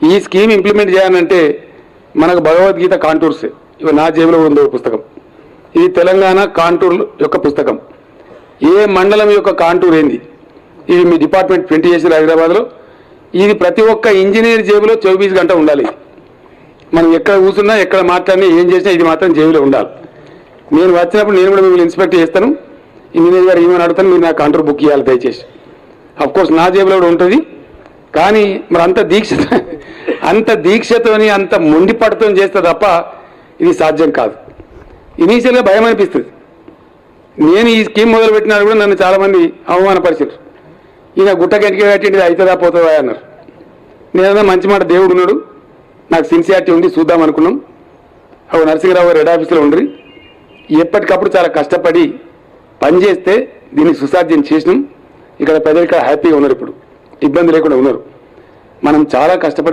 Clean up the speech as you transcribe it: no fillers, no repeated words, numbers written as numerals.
ఈ scheme implement చేయాలంటే మనకు భగవద్గీత కాంటూర్స్ ఇవి నా జేబులో ఉందో పుస్తకం. ఇది తెలంగాణ కాంటూర్ యొక్క పుస్తకం. ఏ మండలం యొక్క కాంటూర్ ఏంది, ఇది మీ డిపార్ట్మెంట్ ప్రింట్ చేసారు హైదరాబాద్లో. ఇది ప్రతి ఒక్క ఇంజనీర్ జేబులో 24 గంటలు ఉండాలి. మనం ఎక్కడ కూర్చున్నా ఎక్కడ మాట్లాడినా ఏం చేసినా ఇది మాత్రం జేబులో ఉండాలి. నేను వచ్చినప్పుడు నేను కూడా మిమ్మల్ని ఇన్స్పెక్ట్ చేస్తాను. ఇంజనీర్ గారు ఏమని అడుగుతాను, మీరు నా కాంటూర్ బుక్ చేయాలి దయచేసి. అఫ్కోర్స్ నా జేబులో కూడా ఉంటుంది. కానీ మరి అంత దీక్షతోని అంత మొండిపడుతో చేస్తే తప్ప ఇది సాధ్యం కాదు. ఇనీషియల్గా భయం అనిపిస్తుంది. నేను ఈ స్కీమ్ మొదలుపెట్టినా కూడా నన్ను చాలామంది అవమానపరిచారు. ఈయన గుట్టకెంటికి కట్టింది అవుతుందా పోతుందా అన్నారు. నేనన్నా మంచి మాట, దేవుడు ఉన్నాడు, నాకు సిన్సియారిటీ ఉంది, చూద్దాం అనుకున్నాం. అవి నరసింహరావు గారు హెడ్ ఆఫీస్లో ఉండ్రి. ఎప్పటికప్పుడు చాలా కష్టపడి పనిచేస్తే దీన్ని సుసాధ్యం చేసినాం. ఇక్కడ ప్రజలు ఇక్కడ హ్యాపీగా ఉన్నారు, ఇప్పుడు ఇబ్బంది లేకుండా ఉన్నారు. మనం చాలా కష్టపడి